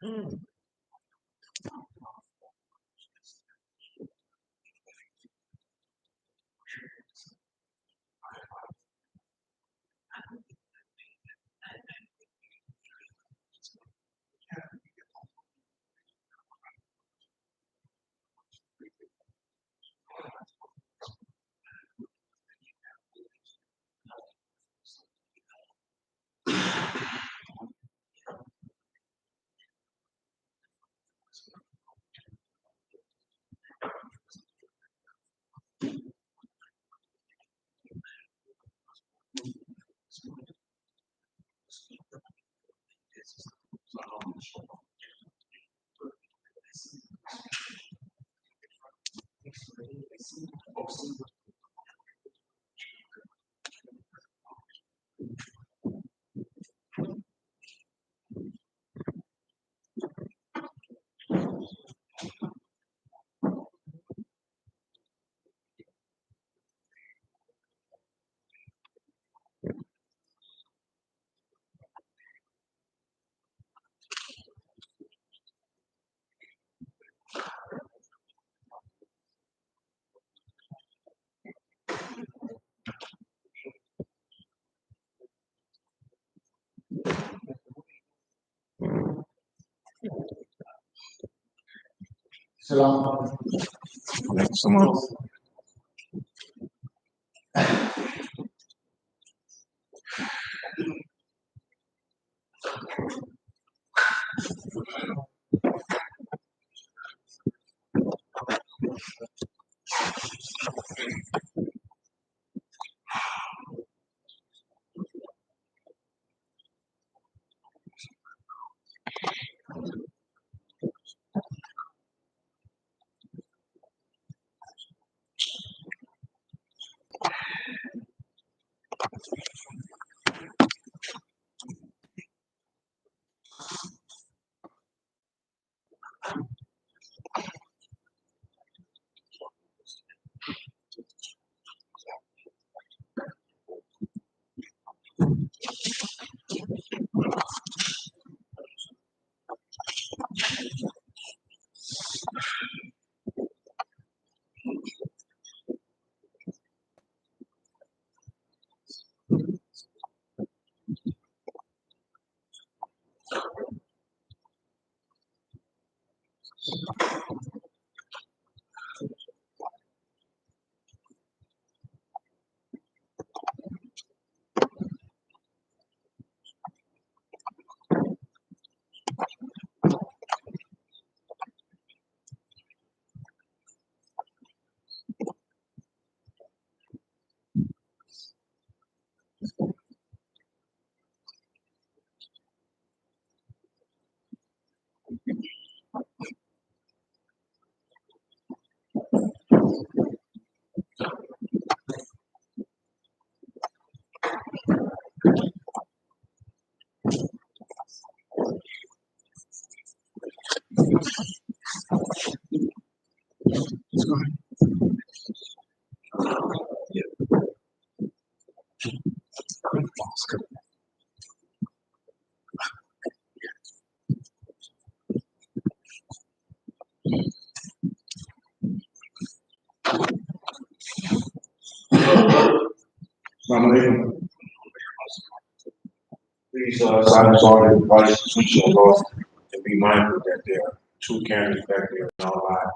Salaam. Please silence all the devices, switch those off, and be mindful that there are two cameras back there in our live.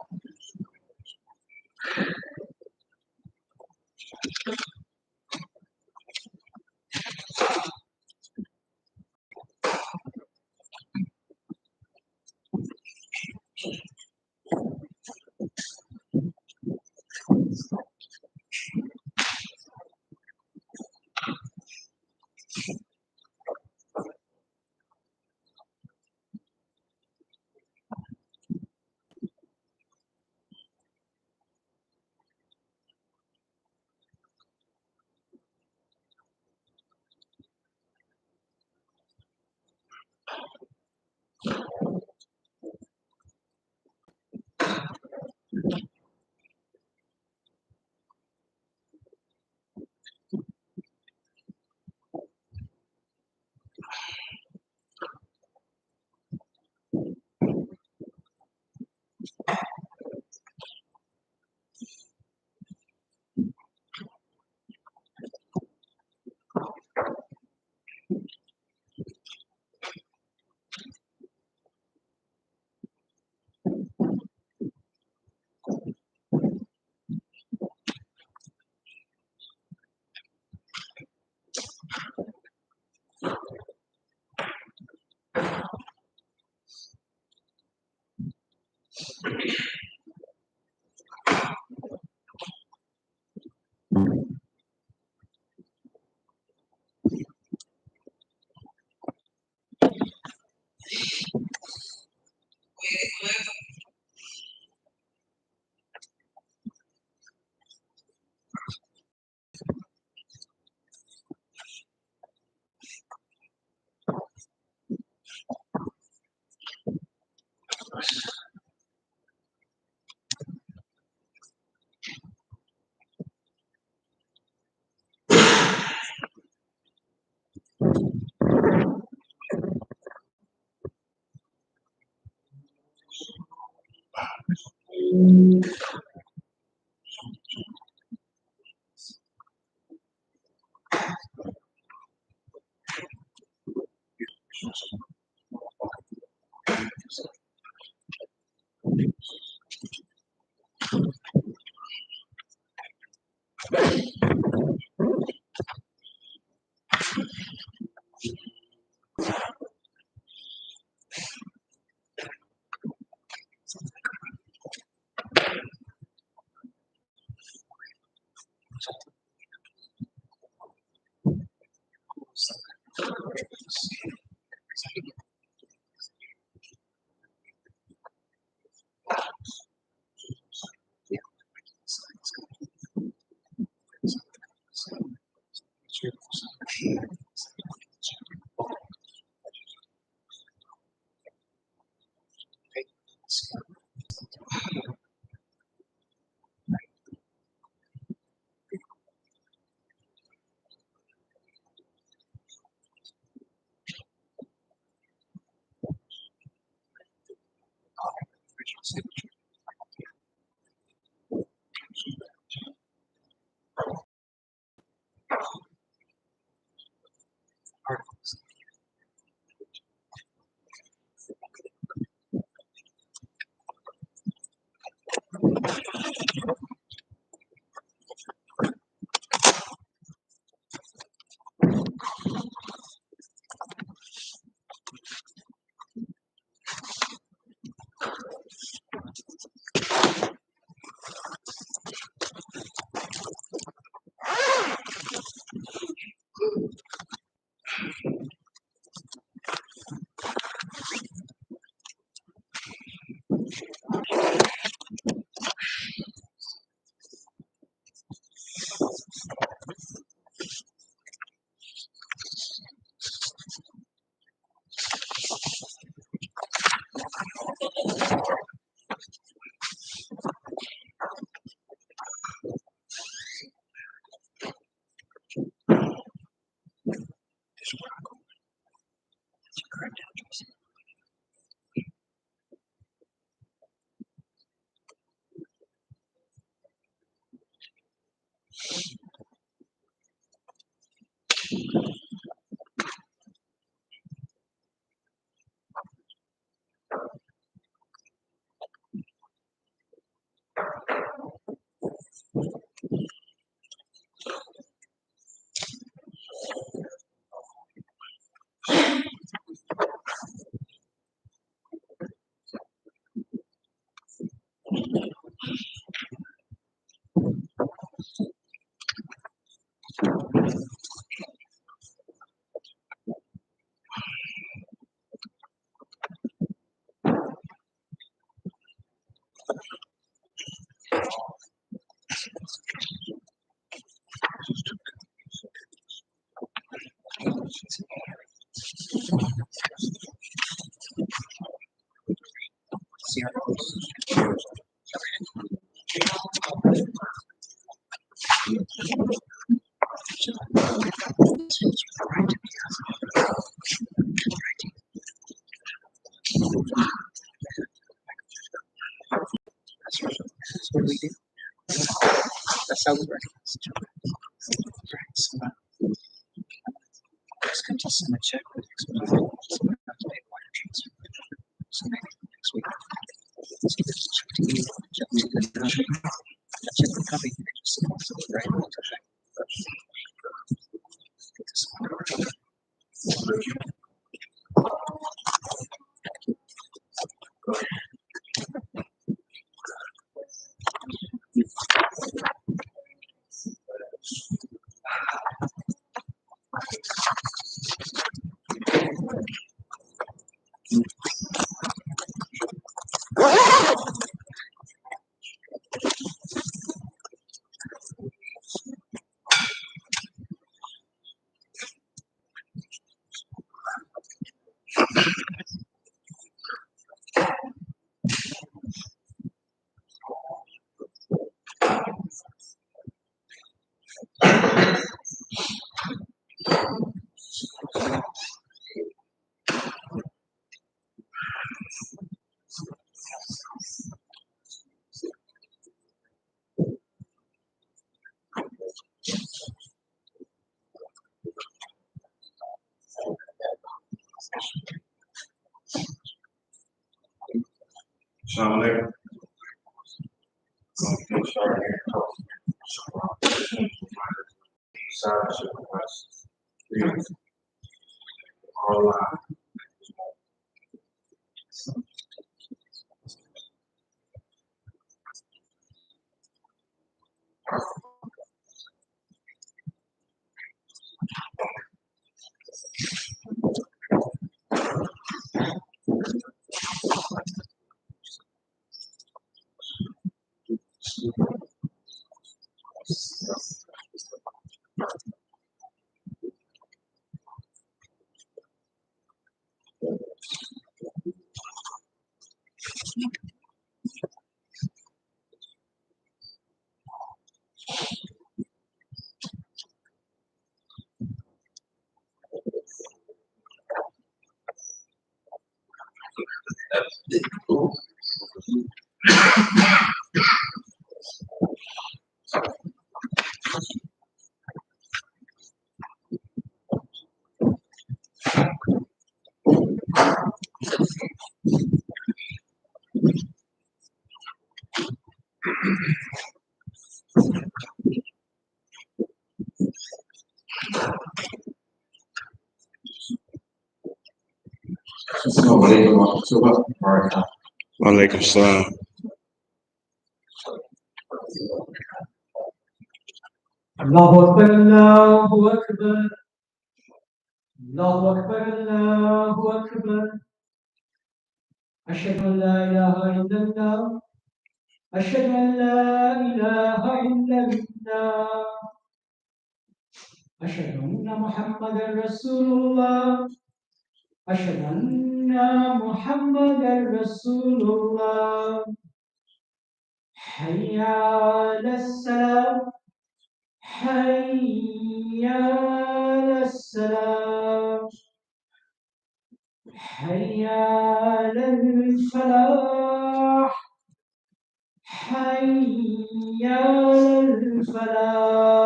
Salaam. Get started here. East side, west. All line. Assalamualaikum warahmatullahi wabarakatuh. Walaikum salam. Allahu Akbar, Allahu Akbar. Allahu Akbar, Allahu Akbar. Ashhadu an la ilaha illallah. Ashhadu an la ilaha illallah. Ashhadu anna Muhammadan Rasulullah. Ashhadu anna Muhammadan Rasulullah. Hayya ala salam. حي على السلام حي على الفلاح حي على الفلاح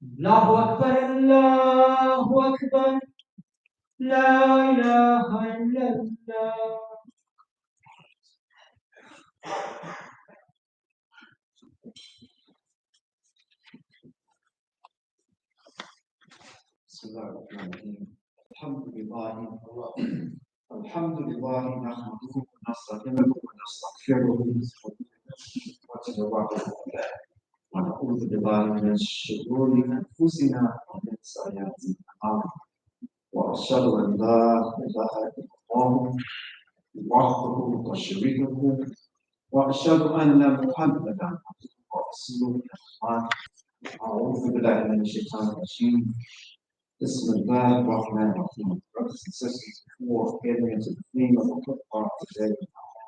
الله أكبر الله أكبر لا إله إلا الله. بسم الله الرحمن الرحيم. الحمد لله نحمده ونستعينه ونستغفره ونعوذ بالله من شرور انفسنا ومن سيئات اعمالنا واشهد ان لا اله الا الله وحده لا شريك له واشهد ان محمدا عبده ورسوله. أعوذ بالله من الشيطان الرجيم. Bismillah ar-Rahman ar-Rahim. Brothers and sisters, before getting into the theme of the Khutbah today, I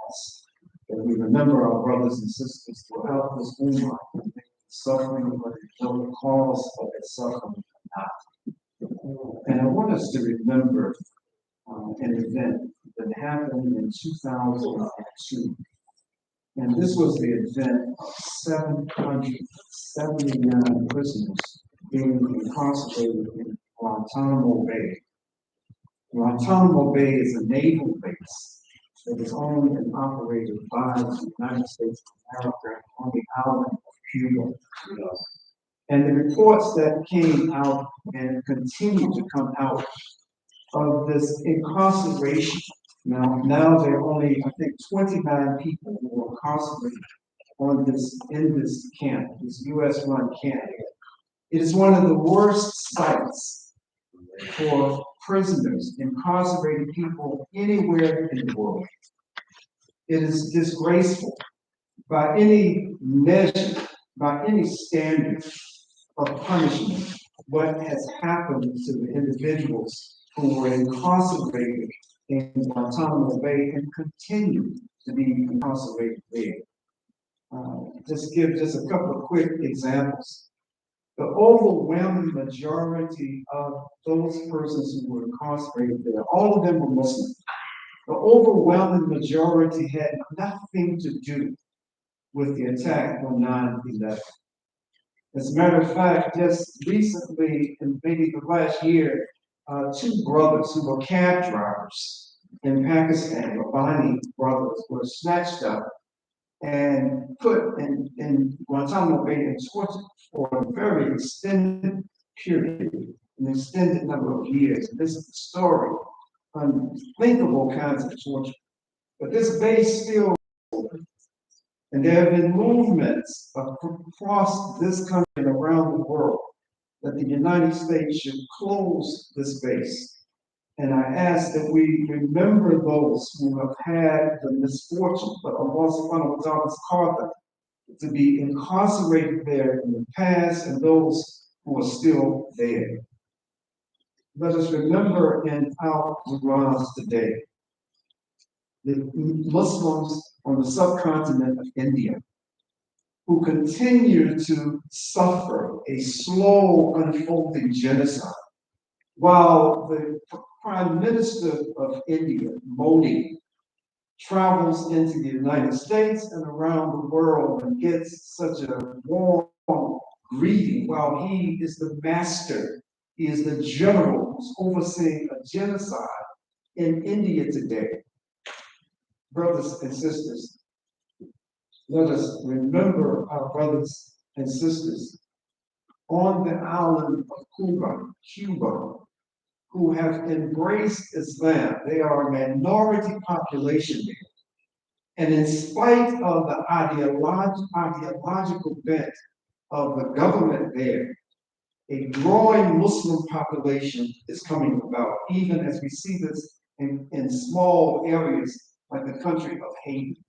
ask that we remember our brothers and sisters throughout this ummah and make the suffering whether you know the cause of their suffering or not. And I want us to remember an event that happened in 2002. And this was the event of 779 prisoners being incarcerated in Guantanamo Bay. Guantanamo Bay is a naval base that is owned and operated by the United States of America on the island of Cuba. And the reports that came out and continue to come out of this incarceration, now there are only, I think, 29 people who were incarcerated in this camp, this U.S.-run camp. It is one of the worst sites for prisoners, incarcerated people anywhere in the world. It is disgraceful by any measure, by any standard of punishment, what has happened to the individuals who were incarcerated in Guantanamo Bay and continue to be incarcerated there. Just give just a couple of quick examples. The overwhelming majority of those persons who were incarcerated there, all of them were Muslim. The overwhelming majority had nothing to do with the attack on 9/11. As a matter of fact, just recently, in maybe the last year, two brothers who were cab drivers in Pakistan, Rabbani brothers were snatched up and put in Guantanamo Bay and tortured for a very extended period, an extended number of years. This is the story, unthinkable kinds of torture. But this base still open. And there have been movements across this country and around the world that the United States should close this base. And I ask that we remember those who have had the misfortune, but Allah subhanahu wa ta'ala has called them to be incarcerated there in the past and those who are still there. Let us remember in our Qurans today the Muslims on the subcontinent of India who continue to suffer a slow unfolding genocide, while the Prime Minister of India, Modi, travels into the United States and around the world and gets such a warm greeting while he is the master, he is the general who's overseeing a genocide in India today. Brothers and sisters, let us remember our brothers and sisters on the island of Cuba, who have embraced Islam. They are a minority population there. And in spite of the ideological bent of the government there, a growing Muslim population is coming about, even as we see this in small areas like the country of Haiti.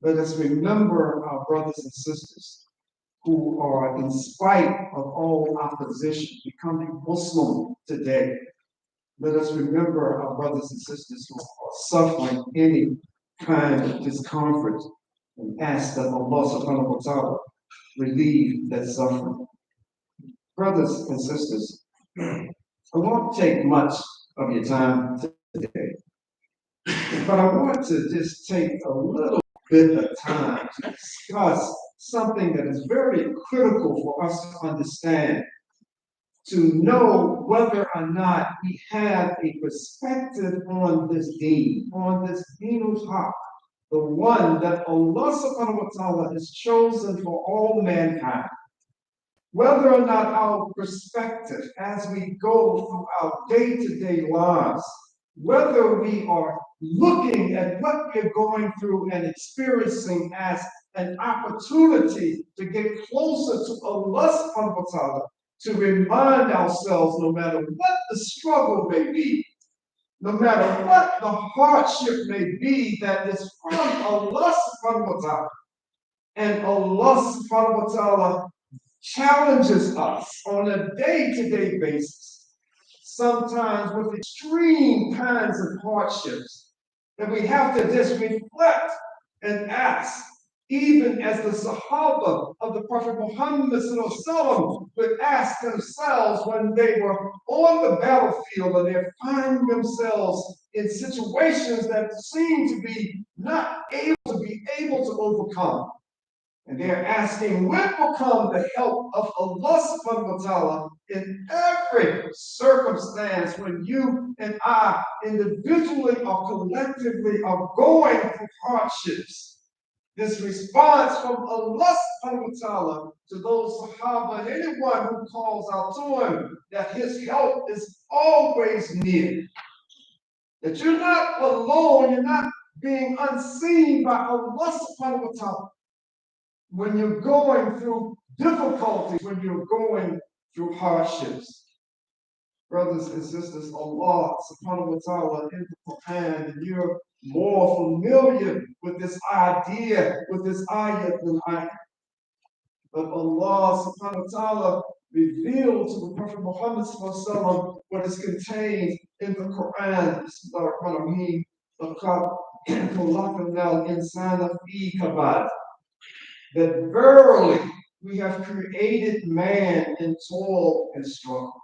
Let us remember our brothers and sisters who are, in spite of all opposition, becoming Muslim today. Let us remember our brothers and sisters who are suffering any kind of discomfort and ask that Allah subhanahu wa ta'ala relieve that suffering. Brothers and sisters, I won't take much of your time today, but I want to just take a little bit of time to discuss something that is very critical for us to understand, to know whether or not we have a perspective on this deen, on this deenul haq, the one that Allah subhanahu wa ta'ala has chosen for all mankind. Whether or not our perspective as we go through our day-to-day lives, whether we are looking at what we're going through and experiencing as an opportunity to get closer to Allah subhanahu wa ta'ala, to remind ourselves no matter what the struggle may be, no matter what the hardship may be, that is from Allah subhanahu wa ta'ala. And Allah subhanahu wa ta'ala challenges us on a day-to-day basis, sometimes with extreme kinds of hardships, that we have to just reflect and ask, even as the Sahaba of the Prophet Muhammad would ask themselves when they were on the battlefield and they find themselves in situations that seem to be not able to overcome. And they're asking, when will come the help of Allah subhanahu wa ta'ala in every circumstance when you and I individually or collectively are going through hardships? This response from Allah subhanahu wa ta'ala to those Sahaba and anyone who calls out to him that his help is always near. That you're not alone, you're not being unseen by Allah subhanahu wa ta'ala. When you're going through difficulties, when you're going through hardships. Brothers and sisters, Allah subhanahu wa ta'ala in the Quran, and you're more familiar with this idea, with this ayat than I am. But Allah subhanahu wa ta'ala revealed to the Prophet Muhammad what is contained in the Quran. Bismillahir-Rahmanir-Rahim. That verily we have created man in toil and struggle.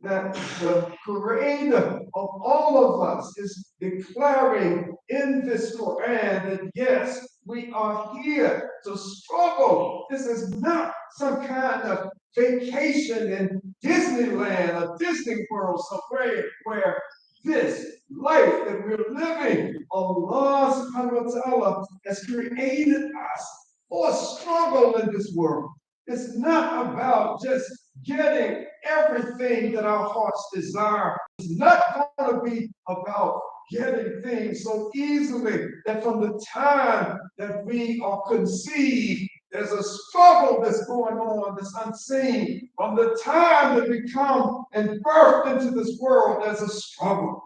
That the creator of all of us is declaring in this Quran that yes, we are here to struggle. This is not some kind of vacation in Disneyland or Disney World somewhere where this life that we're living, Allah subhanahu wa ta'ala has created us for a struggle in this world. It's not about just getting everything that our hearts desire. It's not going to be about getting things so easily that from the time that we are conceived, there's a struggle that's going on that's unseen. From the time that we come and birth into this world, there's a struggle.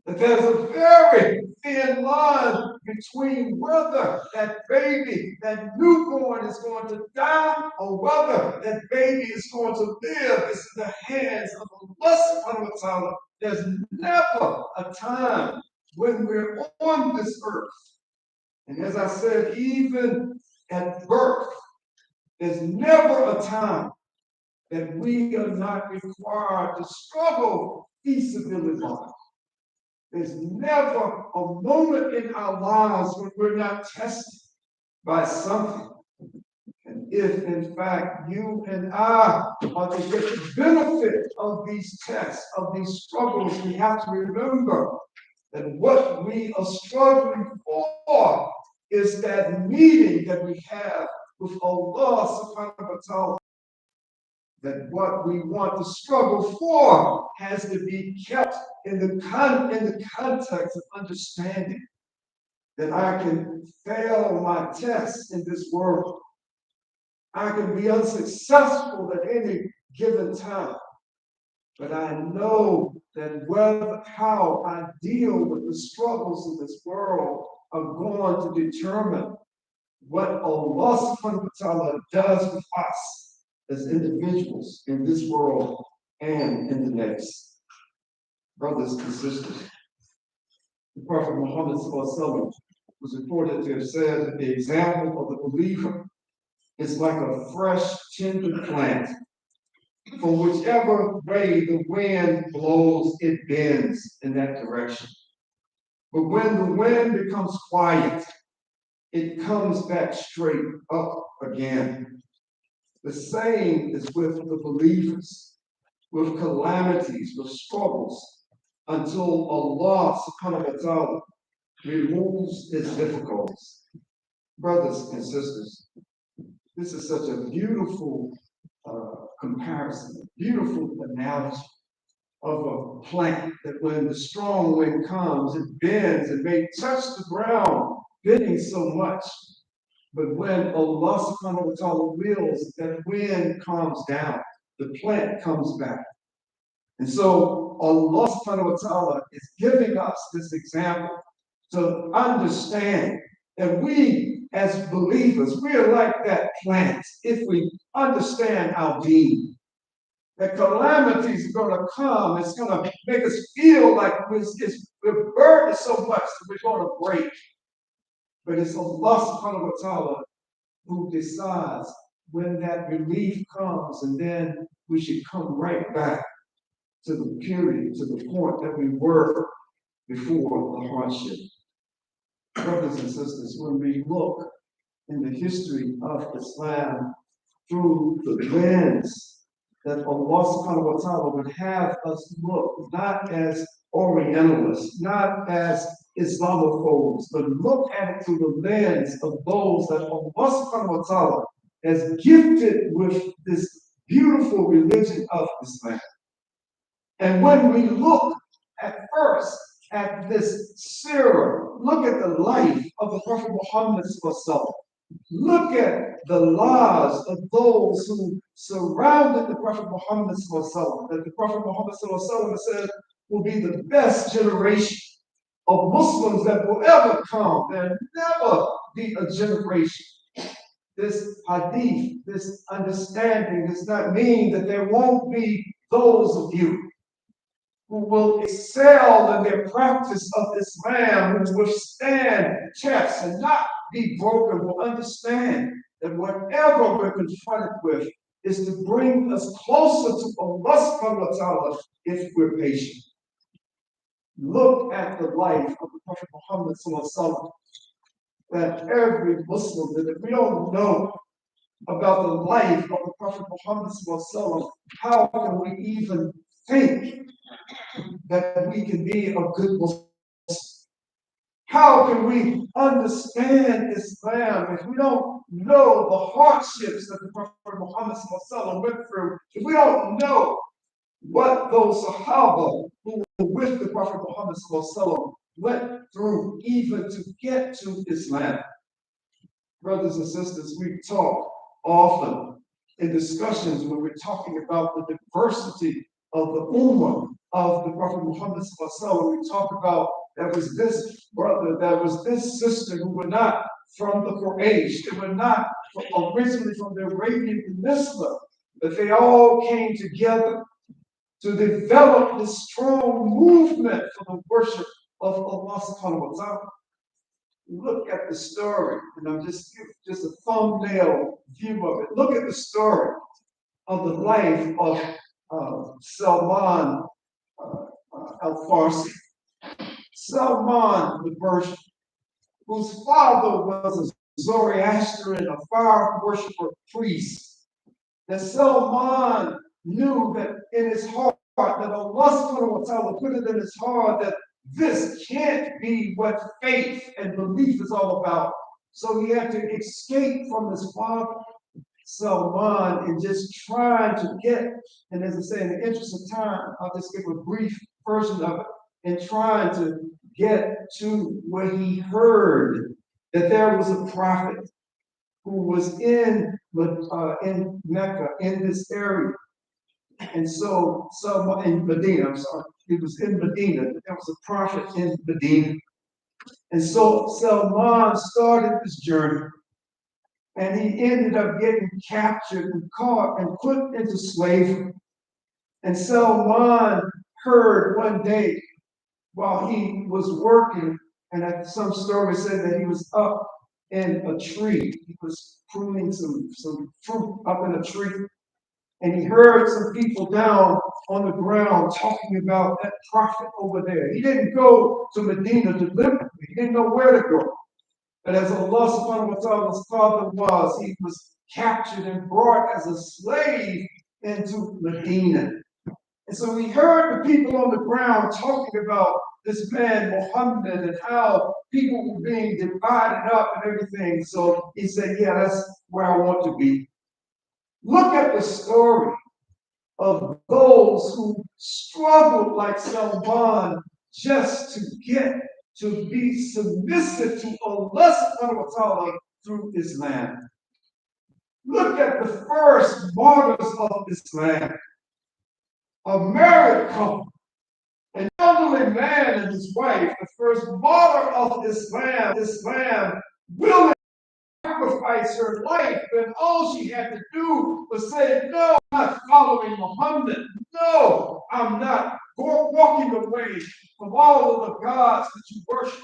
That there's a very thin line between whether that baby, that newborn is going to die or whether that baby is going to live. It's in the hands of Allah subhanahu wa ta'ala. There's never a time when we're on this earth. And as I said, even at birth, there's never a time that we are not required to struggle feasibility. There's never a moment in our lives when we're not tested by something. And if, in fact, you and I are to get the benefit of these tests, of these struggles, we have to remember that what we are struggling for is that meeting that we have with Allah subhanahu wa ta'ala. That what we want to struggle for has to be kept in the context of understanding that I can fail my tests in this world. I can be unsuccessful at any given time. But I know that how I deal with the struggles of this world are going to determine what Allah subhanahu wa ta'ala does with us as individuals in this world and in the next. Brothers and sisters, the Prophet Muhammad was reported to have said that the example of the believer is like a fresh, tender plant. From whichever way the wind blows, it bends in that direction. But when the wind becomes quiet, it comes back straight up again. The same is with the believers, with calamities, with struggles, until Allah subhanahu wa ta'ala removes its difficulties. Brothers and sisters, this is such a beautiful comparison, a beautiful analogy of a plant that when the strong wind comes, it bends, it may touch the ground, bending so much. But when Allah subhanahu wa ta'ala wills, that wind calms down, the plant comes back. And so Allah subhanahu wa ta'ala is giving us this example to understand that we as believers, we are like that plant if we understand our being. That calamities are going to come, it's going to make us feel like we're burdened so much that we're going to break. But it's Allah subhanahu wa ta'ala who decides when that relief comes, and then we should come right back to the period, to the point that we were before the hardship. Brothers and sisters, when we look in the history of Islam through the lens that Allah subhanahu wa ta'ala would have us look, not as Orientalists, not as Islamophobes, but look at it through the lens of those that Allah subhanahu wa ta'ala has gifted with this beautiful religion of Islam. And when we look at first at this seerah, look at the life of the Prophet Muhammad sallallahu. Look at the lives of those who surrounded the Prophet Muhammad sallallahu, that the Prophet Muhammad sallallahu said will be the best generation of Muslims that will ever come. There'll never be a generation. This hadith, this understanding does not mean that there won't be those of you who will excel in their practice of Islam, who will withstand tests and not be broken, will understand that whatever we're confronted with is to bring us closer to Allah subhanahu wa ta'ala if we're patient. Look at the life of the Prophet Muhammad sallallahu alaihi wasallam, that every Muslim, that if we don't know about the life of the Prophet Muhammad sallallahu alaihi wasallam, how can we even think that we can be a good Muslim? How can we understand Islam if we don't know the hardships that the Prophet Muhammad went through? If we don't know what those Sahaba who were with the Prophet Muhammad went through even to get to Islam? Brothers and sisters, we talk often in discussions when we're talking about the diversity of the Ummah of the Prophet Muhammad. We talk about there was this brother, there was this sister who were not from the Quraysh, they were not originally from the Arabian Peninsula, but they all came together to develop this strong movement for the worship of Allah subhanahu wa ta'ala. Look at the story, and I'm just a thumbnail view of it. Look at the story of the life of Salman al-Farsi. Salman the Persian, whose father was a Zoroastrian, a fire worshiper priest. That Salman knew that in his heart, that Allah subhanahu wa ta'ala put it in his heart that this can't be what faith and belief is all about. So he had to escape from his father, Salman, and just trying to get, and as I say, in the interest of time, I'll just give a brief version of it, and trying to get to where he heard that there was a prophet who was in Mecca, in this area. And so in Medina, I'm sorry, he was in Medina. There was a prophet in Medina. And so Salman started this journey, and he ended up getting captured and caught and put into slavery. And Salman heard one day while he was working, and some stories said that he was up in a tree. He was pruning some fruit up in a tree. And he heard some people down on the ground talking about that prophet over there. He didn't go to Medina deliberately. He didn't know where to go. But as Allah subhanahu wa ta'ala's father was, he was captured and brought as a slave into Medina. And so he heard the people on the ground talking about this man, Muhammad, and how people were being divided up and everything. So he said, yeah, that's where I want to be. Look at the story of those who struggled like Salman just to get to be submissive to Allah subhanahu wa ta'ala through Islam. Look at the first martyrs of Islam. A married couple, an elderly man and his wife, the first martyr of Islam willing to sacrifice her life, and all she had to do was say, no, I'm not following Muhammad. No, I'm not walking away from all of the gods that you worship.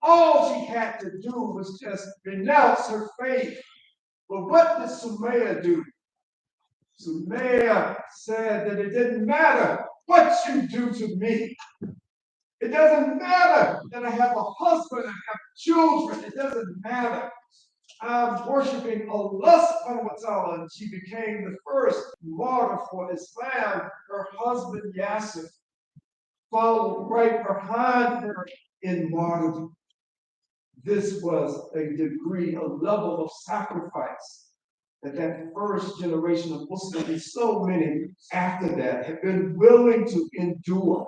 All she had to do was just renounce her faith. But what did Sumaya do? Sumaya said that it didn't matter what you do to me. It doesn't matter that I have a husband, I have children. It doesn't matter. I'm worshiping Allah subhanahu wa ta'ala. And she became the first martyr for Islam. Her husband Yasir followed right behind her in martyrdom. This was a degree, a level of sacrifice that first generation of Muslims, and so many after that, have been willing to endure,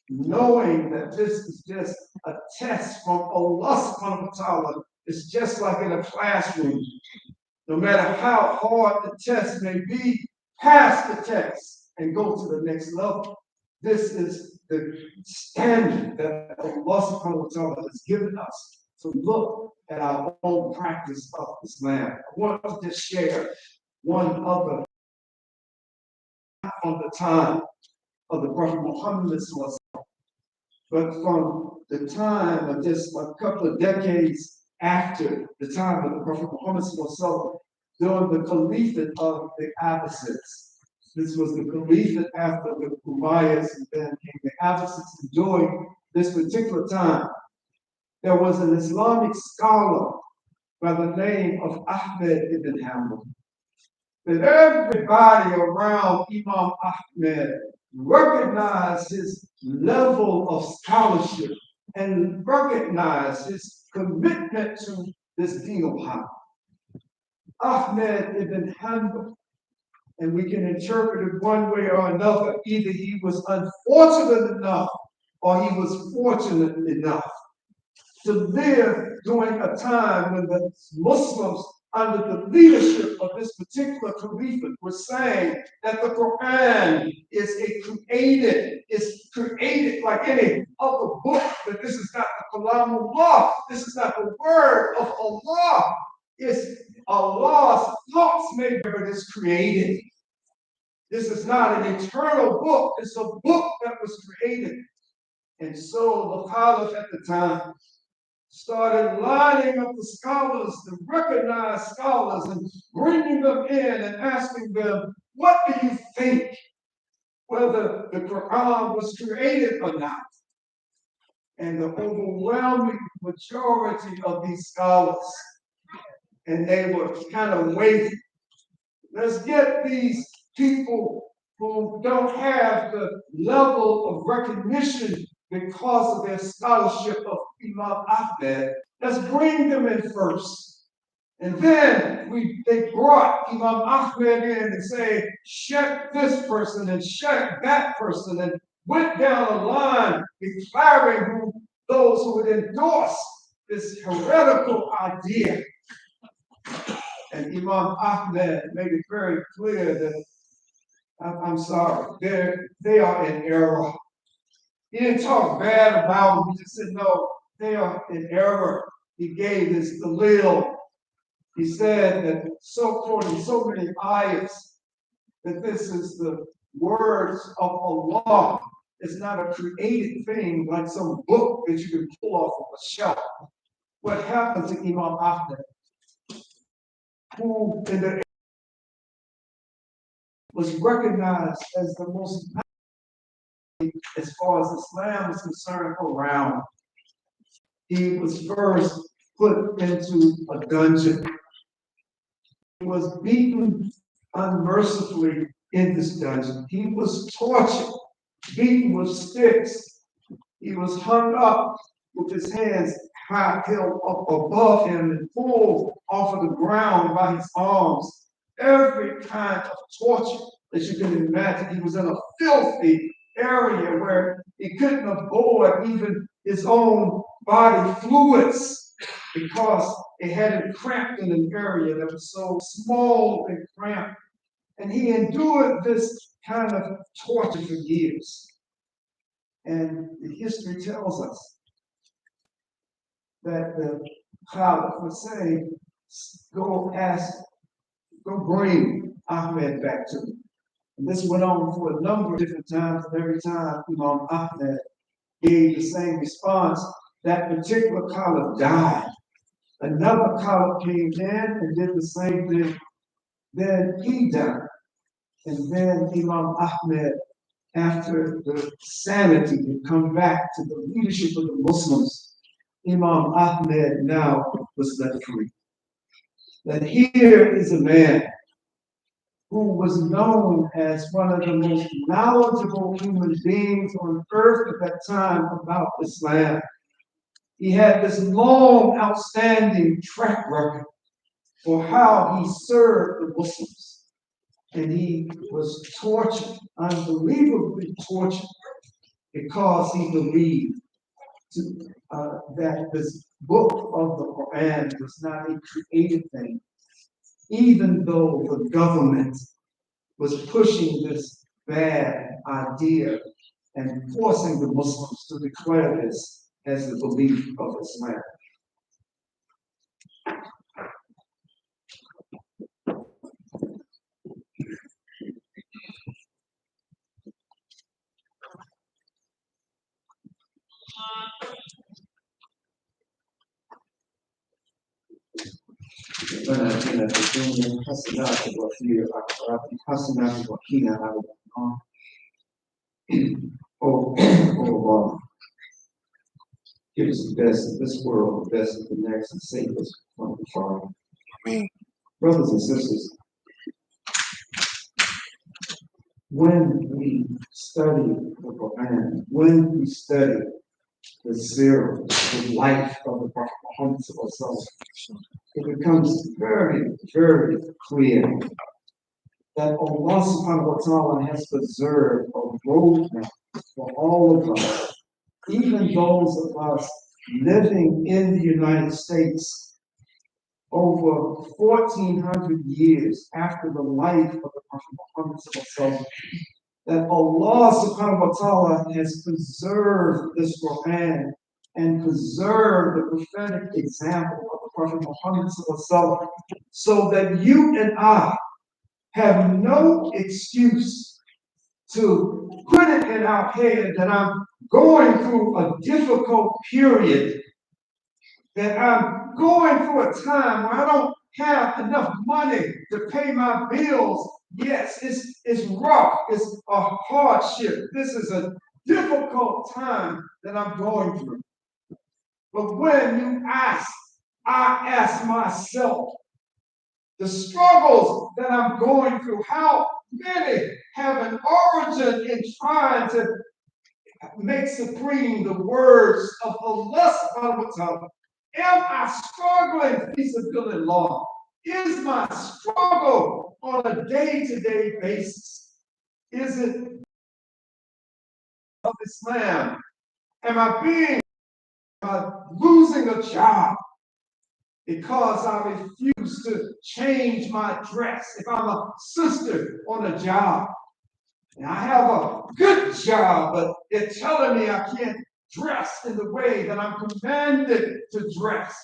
knowing that this is just a test from Allah subhanahu wa ta'ala. It's just like in a classroom. No matter how hard the test may be, pass the test and go to the next level. This is the standard that Allah subhanahu wa ta'ala has given us to look at our own practice of Islam. I want to just share one other from the time of the Prophet Muhammad, but from the time of just a couple of decades after the time of the Prophet Muhammad, during the Caliphate of the Abbasids. This was the Caliphate after the Umayyads, and then came the Abbasids. And during this particular time, there was an Islamic scholar by the name of Ahmed ibn Hanbal. That everybody around Imam Ahmed recognize his level of scholarship and recognize his commitment to this deen of haq. Ahmed ibn Hanbal, and we can interpret it one way or another. Either he was unfortunate enough or he was fortunate enough to live during a time when the Muslims, under the leadership of this particular caliphate, were saying that the Quran is created like any other book, that this is not the Kalam of Allah, this is not the word of Allah, it's Allah's thoughts made, but it is created. This is not an eternal book, it's a book that was created. And so the Caliph at the time started lining up the scholars, the recognized scholars, and bringing them in and asking them, what do you think, whether the Quran was created or not? And the overwhelming majority of these scholars, and they were kind of waiting. Let's get these people who don't have the level of recognition because of their scholarship of Imam Ahmed. Let's bring them in first. And then they brought Imam Ahmed in and say, check this person and check that person, and went down the line declaring those who would endorse this heretical idea. And Imam Ahmed made it very clear that, I'm sorry, they are in error. He didn't talk bad about them. He just said, no, they are in error. He gave his dalil. He said that quoting so many ayahs, that this is the words of Allah. It's not a created thing like some book that you can pull off of a shelf. What happened to Imam Ahmed, who in the was recognized as the most, as far as Islam is concerned, around. He was first put into a dungeon. He was beaten unmercifully in this dungeon. He was tortured, beaten with sticks. He was hung up with his hands held up above him and pulled off of the ground by his arms. Every kind of torture that you can imagine. He was in a filthy area where he couldn't avoid even his own body fluids because it had him cramped in an area that was so small and cramped. And he endured this kind of torture for years. And the history tells us that the Caliph would say, go bring Ahmed back to me. And this went on for a number of different times, and every time Imam Ahmed gave the same response, that particular Caliph died. Another Caliph came in and did the same thing. Then he died. And then Imam Ahmed, after the sanity had come back to the leadership of the Muslims, Imam Ahmed now was left free. That here is a man who was known as one of the most knowledgeable human beings on earth at that time about Islam. He had this long, outstanding track record for how he served the Muslims. And he was tortured, unbelievably tortured, because he believed that this book of the Quran was not a created thing, even though the government was pushing this bad idea and forcing the Muslims to declare this as the belief of Islam. ربنا اتنا في الدنيا حسنات وفي الاخره حسنات وقنا عذاب النار. Oh Allah, give us the best of this world, the best of the next, and save us from the fire. Brothers and sisters, when we study the Quran, when we study the seerah, the life of the Prophet Muhammad, it becomes very, very clear that Allah subhanahu wa ta'ala has preserved a roadmap for all of us, even those of us living in the United States over 1400 years after the life of the Prophet Muhammad sallallahu, that Allah subhanahu wa ta'ala has preserved this Quran and preserved the prophetic example of the Prophet Muhammad sallallahu, so that you and I have no excuse to put it in our head that I'm going through a difficult period, that I'm going through a time where I don't have enough money to pay my bills. Yes, it's rough, it's a hardship. This is a difficult time that I'm going through. But when you ask, I ask myself, the struggles that I'm going through, how many have an origin in trying to make supreme the words of Allah subhanahu wa ta'ala? Am I struggling feasibility law? Is my struggle on a day-to-day basis? Is it of Islam? Am I losing a job because I refuse to change my dress? If I'm a sister on a job, and I have a good job, but they're telling me I can't dress in the way that I'm commanded to dress.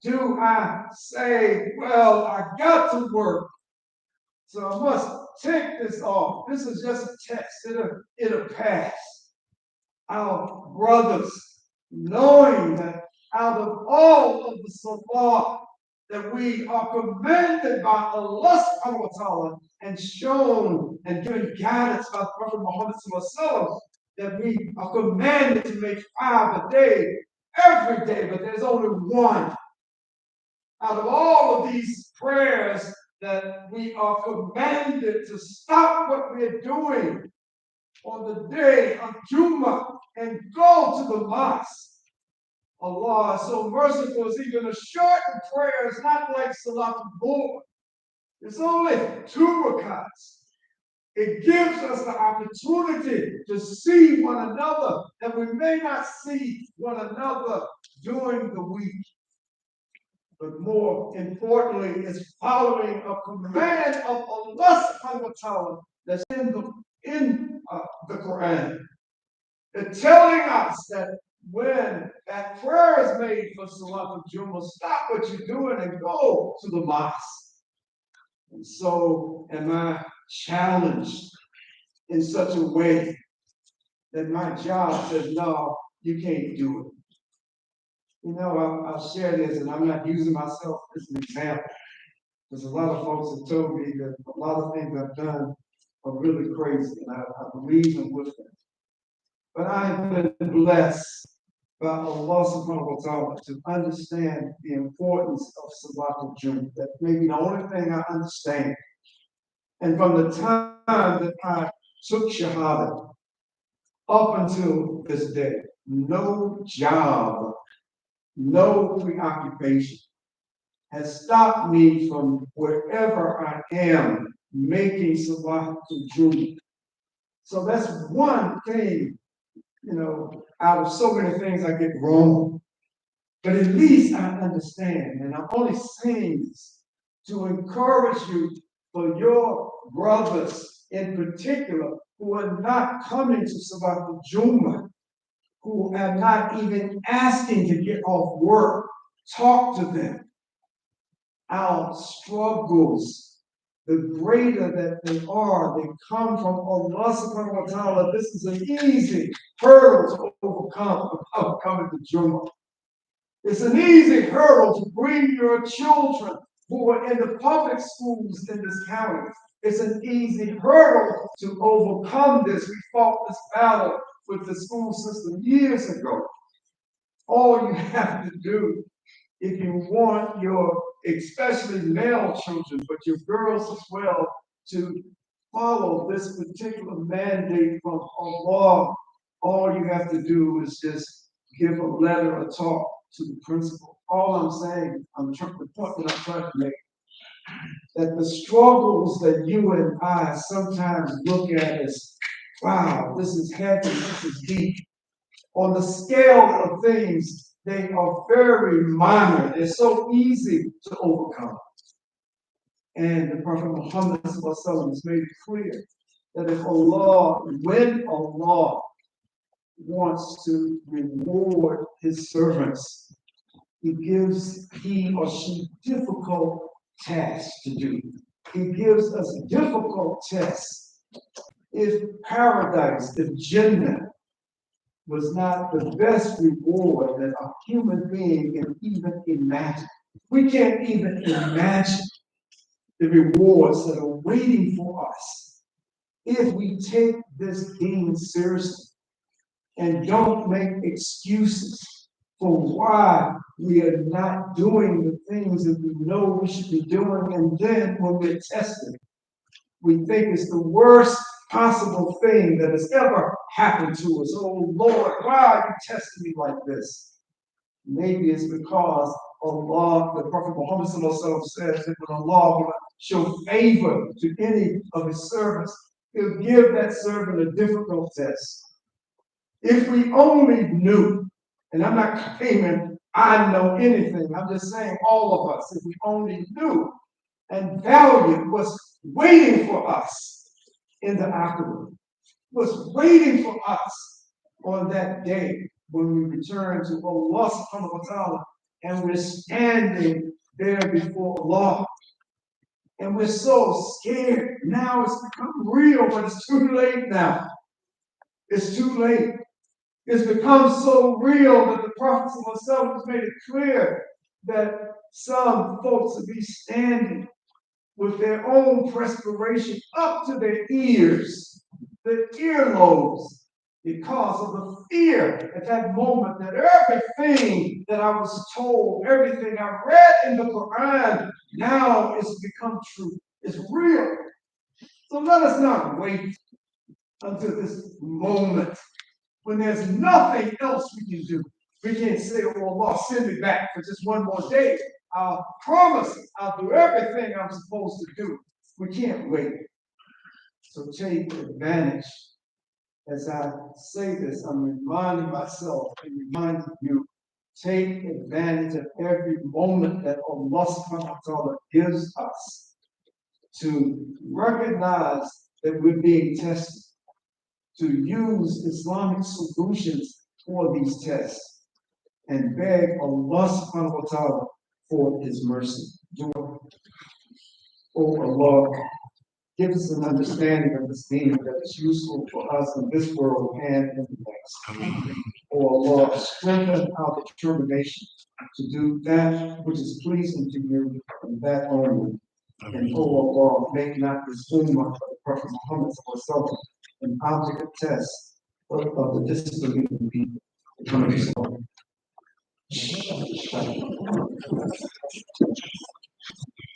Do I say, well, I got to work, so I must take this off? This is just a test. It'll pass. Our brothers, knowing that out of all of the salat that we are commanded by Allah subhanahu wa ta'ala and shown and given guidance by the Prophet Muhammad sallallahu, that we are commanded to make 5 a day, every day, but there's only one. Out of all of these prayers that we are commanded to stop what we're doing on the day of Jumah and go to the mosque. Allah is so merciful, is even a shortened prayer. It's not like Salat-Al-Jumah. It's only 2 rakats. It gives us the opportunity to see one another, that we may not see one another during the week. But more importantly, it's following a command of Allah subhanahu wa ta'ala that's in the Quran. It's telling us that when that prayer is made for Salat-Al-Jumah, stop what you're doing and go to the mosque. And so am I challenged in such a way that my job says, no, you can't do it. You know, I'll share this, and I'm not using myself as an example, because a lot of folks have told me that a lot of things I've done are really crazy, and I believe in with them. But I've been blessed by Allah subhanahu wa ta'ala to understand the importance of Salat-Al-Jumah. That may be the only thing I understand. And from the time that I took Shahada up until this day, no job, no preoccupation has stopped me from wherever I am making Salat-Al-Jumah. So that's one thing, you know, out of so many things I get wrong. But at least I understand, and I'm only saying this to encourage you for your brothers in particular who are not coming to Salat-Al-Jumah, who are not even asking to get off work. Talk to them. Our struggles, the greater that they come from Allah subhanahu wa ta'ala. This is an easy hurdle to overcome of coming to Jumah. It's an easy hurdle to bring your children who are in the public schools in this county. It's an easy hurdle to overcome this. We fought this battle with the school system years ago. All you have to do, if you want your, especially male children, but your girls as well, to follow this particular mandate from Allah. All you have to do is just give a letter or talk to the principal. All I'm saying, the point that I'm trying to make, that the struggles that you and I sometimes look at as, wow, this is heavy, this is deep. On the scale of things, they are very minor. They're so easy to overcome. And the Prophet Muhammad has made it clear that if Allah, when Allah wants to reward his servants, he gives he or she difficult tasks to do. He gives us difficult tests. If paradise, if Jannah, was not the best reward that a human being can even imagine, we can't even imagine the rewards that are waiting for us if we take this deen seriously and don't make excuses for why we are not doing the things that we know we should be doing. And then when we're tested, we think it's the worst possible thing that has ever happened to us. Oh Lord, why are you testing me like this? Maybe it's because Allah, the Prophet Muhammad says that when Allah will show favor to any of his servants, he'll give that servant a difficult test. If we only knew, and I'm not claiming I know anything, I'm just saying all of us, if we only knew and valued what's waiting for us in the afterworld, what's waiting for us on that day when we return to Allah subhanahu wa ta'ala and we're standing there before Allah. And we're so scared. Now it's become real, but it's too late now. It's too late. It's become so real that the Prophet has made it clear that some folks will be standing with their own perspiration up to their ears, their earlobes, because of the fear at that moment that everything that I was told, everything I read in the Quran, now has become true. It's real. So let us not wait until this moment when there's nothing else we can do. We can't say, oh Allah, send me back for just one more day. I'll promise I'll do everything I'm supposed to do. We can't wait. So take advantage. As I say this, I'm reminding myself and reminding you, take advantage of every moment that Allah subhanahu wa ta'ala gives us to recognize that we're being tested, to use Islamic solutions for these tests, and beg Allah subhanahu wa ta'ala for his mercy. Oh Allah, give us an understanding of this deen that is useful for us in this world and in the next. Oh Allah, strengthen our determination to do that which is pleasing to you and that only. And oh Allah, make not this ummah of the Prophet Muhammad an object of test of the disbelieving people.